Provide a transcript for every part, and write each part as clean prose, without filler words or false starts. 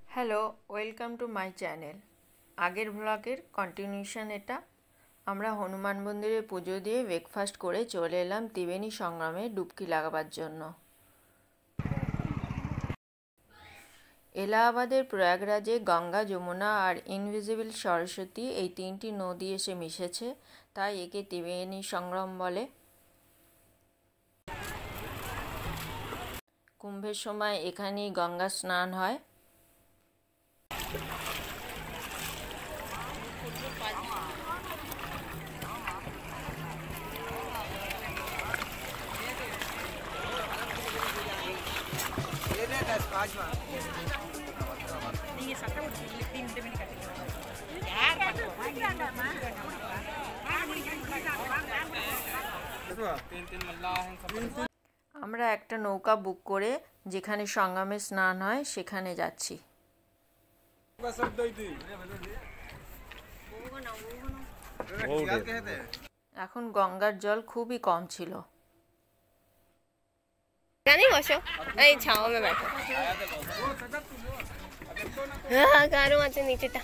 Hello, welcome to my channel. আগের ব্লগের continuation এটা। আমরা হনুমান মন্দিরে পুজো দিয়ে ব্রেকফাস্ট করে চলে এলাম ত্রিবেণী সংগমে ডুবকি লাগাবার জন্য। এলাহাবাদের প্রয়াগরাজে গঙ্গা, যমুনা আর ইনভিজিবল সরস্বতী এই তিনটি নদী এসে মিশেছে, তাই একে ত্রিবেণী সংগম বলে। কুম্ভের সময় এখানেই গঙ্গা স্নান হয়। আমরা একটা নৌকা বুক করে যেখানে সঙ্গমে স্নান হয় সেখানে যাচ্ছি। এখন গঙ্গার জল খুবই কম ছিল। छाव में बैठो। हाँ गारो আছে নিচেটা।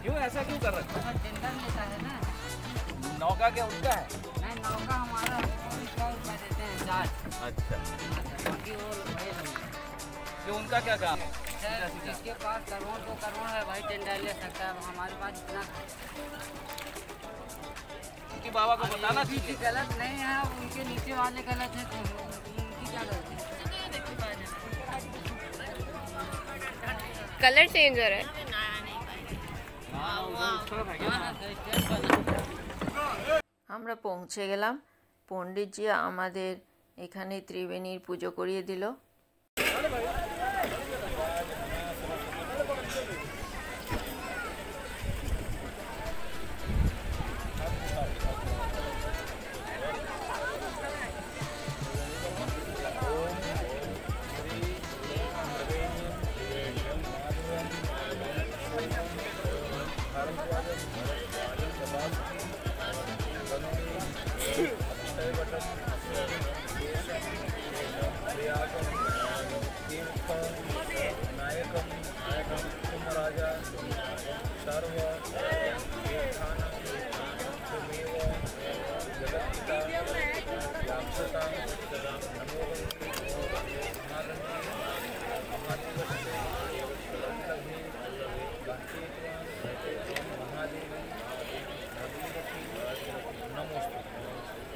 क्यों ऐसा क्यों कर रखा है? नौका क्या उनका है? नहीं, नौका हमारा इसका देते हैं चार्ज। अच्छा, बाकी वो क्यों उनका क्या काम है? जिसके पास करोड़ तो करोड़ है भाई, टेंडर ले सकता है। हमारे पास इतना उनकी बाबा को बताना चाहिए। गलत नहीं है, उनके नीचे वाले गलत है तो उनकी क्या गलती है? कलर चेंज हो रहा है। আমরা পৌঁছে গেলাম। পণ্ডিতজি আমাদের এখানে ত্রিবেণীর পুজো করিয়ে দিল।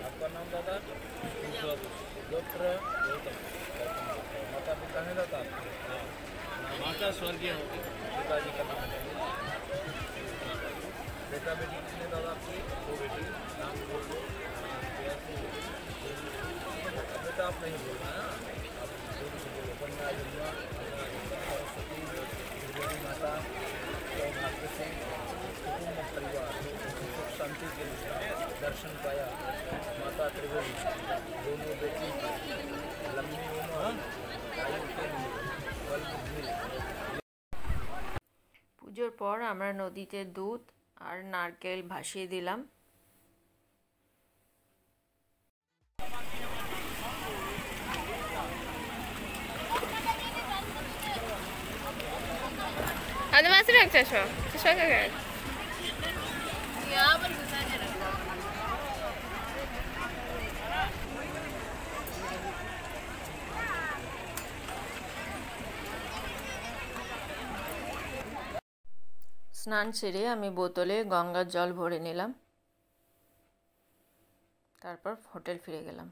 आपका नाम दादा? गोत्र माता पिता है दादा? माता स्वर्गीय होगी, पिताजी का नाम है। बेटा बेटी कितने दादा आपकी? दो बेटी। नाम बोल दो। बेटा आप नहीं बोलना है, आप बोलो कन्या यमुना, सरस्वती, त्रिवेणी माता, सौभाग्य से कुटुंब परिवार सुख शांति के लिए दर्शन पाया। माता त्रिवेणी दोनों बेटी लंबी उम्र आयु के लिए बल बुद्धि। পুজোর পর আমরা নদীতে দুধ আর নারকেল ভাসিয়ে দিলাম। Hadi ben sıra çeşme. Teşekkür ederim. স্নান সেরে আমি বোতলে গঙ্গার জল ভরে নিলাম, তারপর হোটেল ফিরে গেলাম।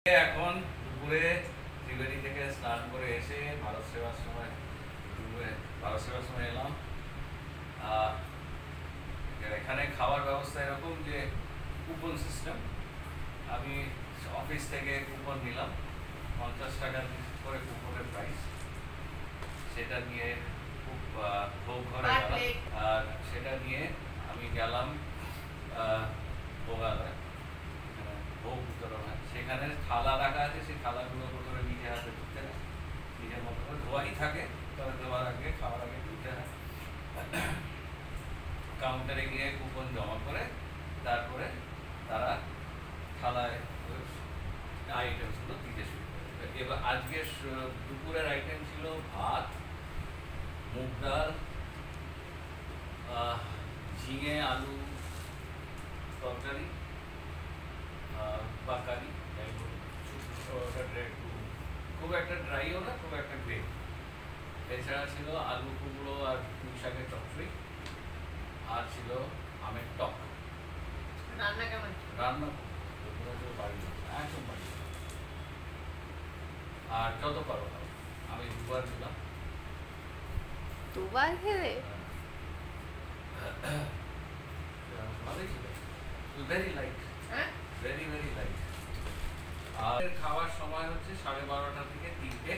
এখন দুপুরে ত্রিবেণী থেকে স্নান করে এসে ভারত সেবাশ্রমে এলাম। এখানে খাওয়ার ব্যবস্থা এরকম যে কুপন সিস্টেম। আমি অফিস থেকে কুপন নিলাম, 50 টাকা করে কুপনের প্রাইস। সেটা নিয়ে ভোগ ঘরে গেলাম, আর সেটা নিয়ে আমি গেলাম ভোগালয়, ভোগ বিতরণ হয়। সেখানে থালা রাখা আছে, সেই থালাগুলো প্রথমে নিজে হাতে ধুতে হয়, নিজের মতো করে ধোয়াই থাকে, তবে দেওয়ার আগে খাওয়ার আগে ধুতে হয়। কাউন্টারে গিয়ে কুপন জমা করে তারপরে তারা থালায় আইটেমসগুলো দিতে শুরু করে। এবার আজকে দুপুরের আইটেম ছিল ভাত, মুগ ডাল, ঝিঙে আলু তরকারি বা কারি, খুব একটা ড্রাইও না, খুব একটা গ্রেভ। এছাড়া ছিল আলু কুমড়ো আর পুঁই শাকের চচ্চড়ি, আর ছিল আমের টক। রান্না কেমন? রান্না বাড়ি একদম বাড়ি, আর যত পারো আমি দুবার দিলাম। দুবার খেলে ভালোই ছিল, very light, very very light. আর খাওয়ার সময় হচ্ছে 12:30 থেকে 3টে।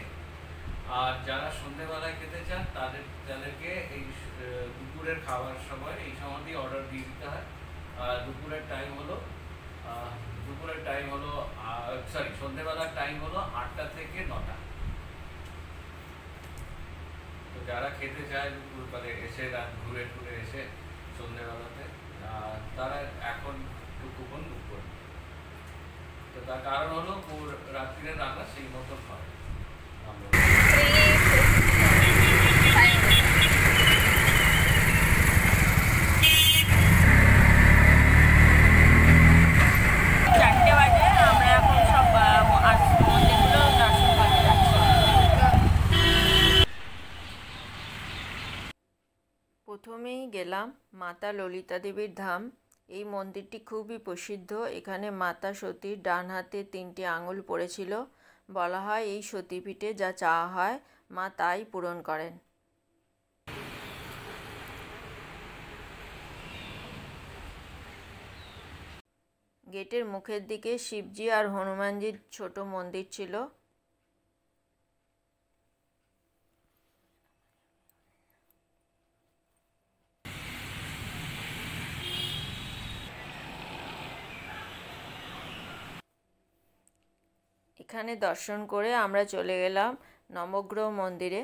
আর যারা সন্ধ্যেবেলায় খেতে চান তাদেরকে এই দুপুরের খাওয়ার সময় এই সময় দিয়ে অর্ডার দিয়ে দিতে হয়। দুপুরের টাইম হলো সন্ধ্যেবেলার টাইম হলো 8টা থেকে 9টা। তো যারা খেতে চায় দুপুরবেলা এসে রাত ঘুরে টুরে এসে সন্ধ্যেবেলাতে, তারা এখন কুপন বুক করবে। তো তার কারণ হলো রাত্রিরের রান্না সেই মতন হয়। প্রথমেই গেলাম মাতা ললিতা দেবীর ধাম। এই মন্দিরটি খুবই প্রসিদ্ধ। এখানে মাতা সতীর ডান হাতে 3টি আঙুল পড়েছিল। বলা হয় এই সতীপীঠে যা চাওয়া হয় মা তাই পূরণ করেন। গেটের মুখের দিকে শিবজি আর হনুমানজির ছোট মন্দির ছিল। এখানে দর্শন করে আমরা চলে গেলাম নবগ্রহ মন্দিরে।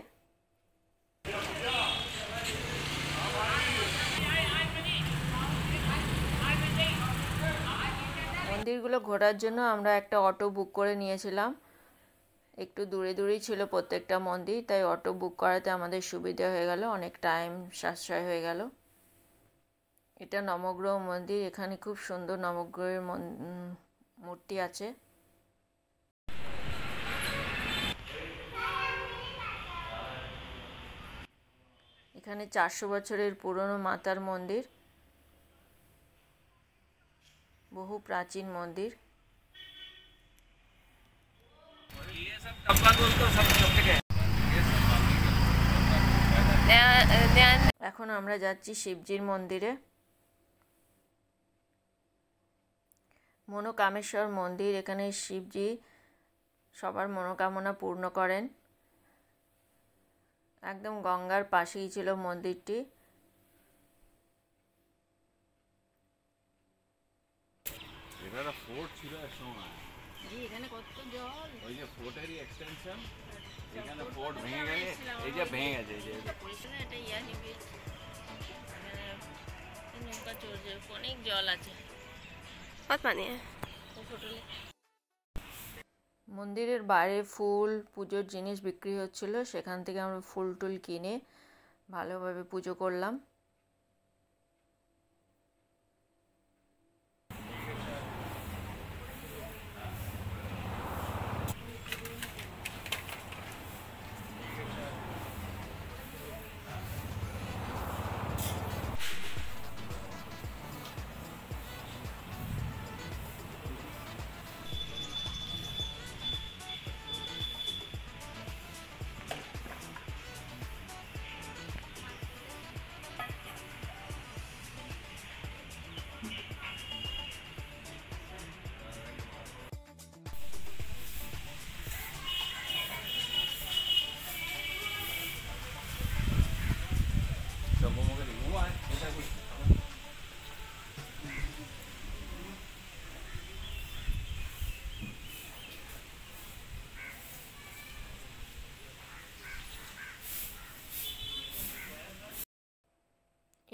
মন্দিরগুলো ঘোরার জন্য আমরা একটা অটো বুক করে নিয়েছিলাম। একটু দূরে দূরেই ছিল প্রত্যেকটা মন্দির, তাই অটো বুক করাতে আমাদের সুবিধা হয়ে গেল, অনেক টাইম সাশ্রয় হয়ে গেল। এটা নবগ্রহ মন্দির। এখানে খুব সুন্দর নবগ্রহের মূর্তি আছে। এখানে 400 বছরের পুরনো মাতার মন্দির, বহু প্রাচীন মন্দির। এখন আমরা যাচ্ছি শিবজির মন্দিরে। মনোকামেশ্বর মন্দির। এখানে শিবজি সবার মনোকামনা পূর্ণ করেন। একদম গঙ্গার পাশেই ছিল মন্দিরটি। এটা ফোর্ট ছিল এক সময়। এখানে কত জল! ওই যে ফোর্টেরই এক্সটেনশন। এখানে ফোর্ট ভেঙে গেছে, এই যে ভেঙে গেছে, এই যে এটা ইয়ানি বিচ। এখানে নৌকা চলছে, অনেক জল আছে। बहुत पानी है। মন্দিরের বাইরে ফুল পুজোর জিনিস বিক্রি হচ্ছিল, সেখান থেকে আমরা ফুল টুল কিনে ভালোভাবে পুজো করলাম।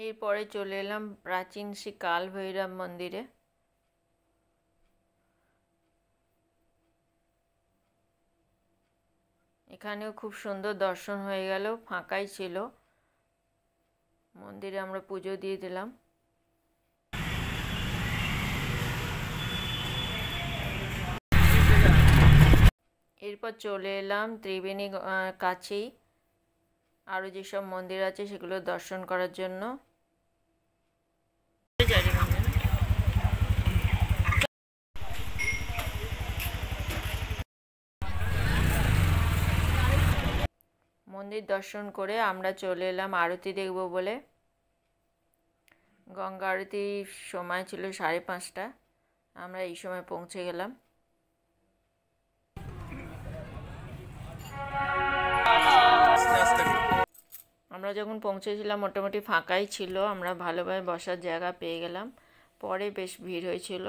এরপরে চলে এলাম প্রাচীন শ্রী কাল ভৈরব মন্দিরে। এখানেও খুব সুন্দর দর্শন হয়ে গেল, ফাঁকাই ছিল। মন্দিরে আমরা পুজো দিয়ে দিলাম। এরপর চলে এলাম ত্রিবেণী কাছেই আরও যেসব মন্দির আছে সেগুলো দর্শন করার জন্য। মন্দির দর্শন করে আমরা চলে এলাম আরতি দেখব বলে। গঙ্গা আরতির সময় ছিল 5:30, আমরা এই সময় পৌঁছে গেলাম। আমরা যখন পৌঁছেছিলাম মোটামুটি ফাঁকাই ছিল, আমরা ভালোভাবে বসার জায়গা পেয়ে গেলাম। পরে বেশ ভিড় হয়েছিল।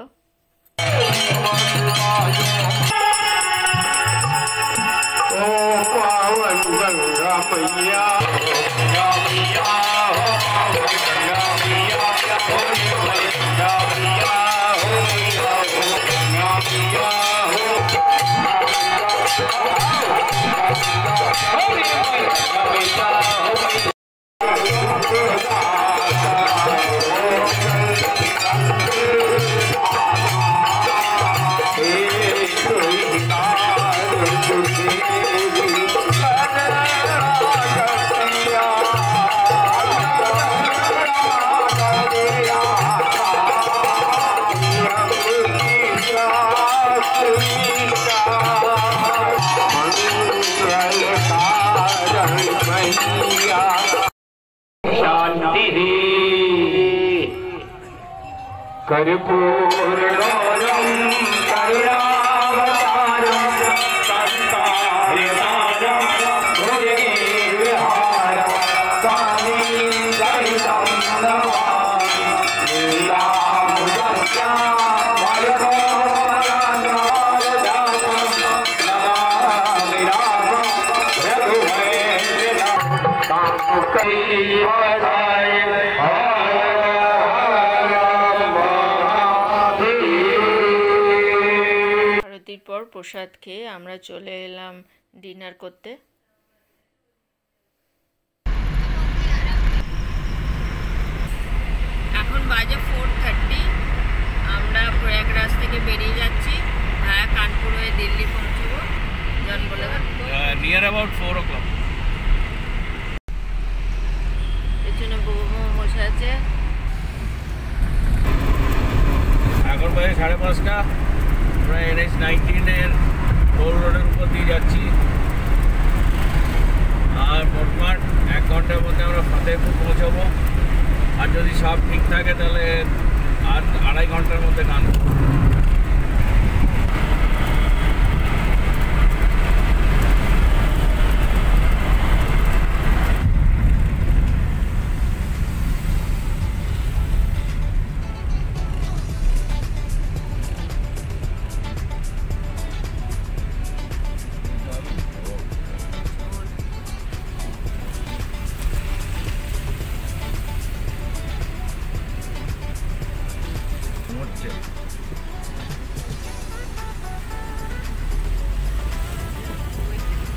আরতির পর প্রসাদ খেয়ে আমরা চলে এলাম ডিনার করতে। এখন বাজে 4:30। আমরা প্রয়াগরাজ থেকে বেরিয়ে যাচ্ছি, ভায়া কানপুর হয়ে দিল্লি পৌঁছবো। জন বলে নিয়ার অ্যাবাউট 4 o'clock। পেছনে বৌমা বসে আছে। এখন বাজে 5:30। আমরা NH-19 টোল রোডের উপর দিয়ে যাচ্ছি। আর মোটমাট 1 ঘন্টার মধ্যে আমরা ফতেহপুর পৌঁছাবো। আর যদি সব ঠিক থাকে তাহলে আর 2.5 ঘন্টার মধ্যে কানপুর।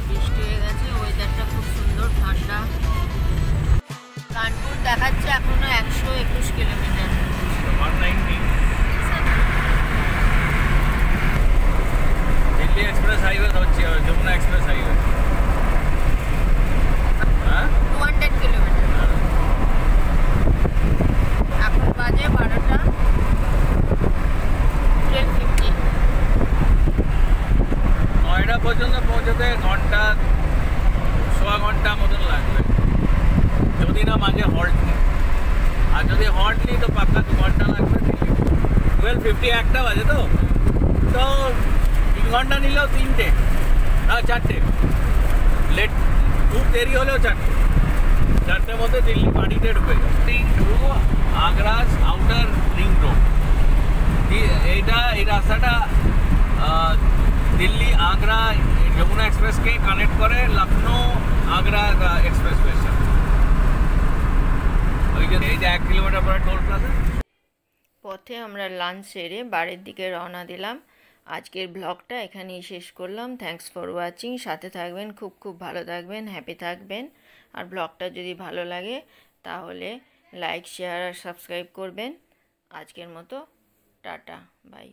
বৃষ্টি হয়ে গেছে, ওয়েদারটা খুব সুন্দর, ঠান্ডা। কানপুর দেখাচ্ছে এখনো 121 কিলোমিটার। 190। দিল্লি এক্সপ্রেস হাইওয়ে হচ্ছে, যমুনা এক্সপ্রেস হাইওয়ে। হ্যাঁ 200 কিলোমিটার। এখন বাজে 12টা 12:50। নয়ডা পর্যন্ত পৌঁছতে ঘন্টা 1.25 ঘন্টা মতন লাগবে, যদি না মাঝে হল্ট নিই। আর যদি হল্ট নিই তো পাক্কা 2 ঘন্টা লাগবে। 12:50 1টা বাজে, তো 3 ঘন্টা নিলেও 3টে, না 4টে। লেট খুব দেরি হলেও 4টের মধ্যে দিল্লি পার্টিতে ঢুকে যাবে। আগ্রাজ আউটার রিং রোড, এই রাস্তাটা দিল্লি আগ্রা যমুনা এক্সপ্রেসকে কানেক্ট করে লখনৌ আগ্রা এক্সপ্রেসওয়ের সাথে। ওই যে এই 1 কিলোমিটার পরে টোল প্লাজা। পথে আমরা লাঞ্চ সেরে বাড়ির দিকে রওনা দিলাম। আজকের ব্লগটা এখানেই শেষ করলাম। Thanks for watching. সাথে থাকবেন, খুব খুব ভালো থাকবেন, হ্যাপি থাকবেন। আর ব্লগটা যদি ভালো লাগে তাহলে লাইক, শেয়ার আর সাবস্ক্রাইব করবেন। আজকের মতো টাটা, বাই।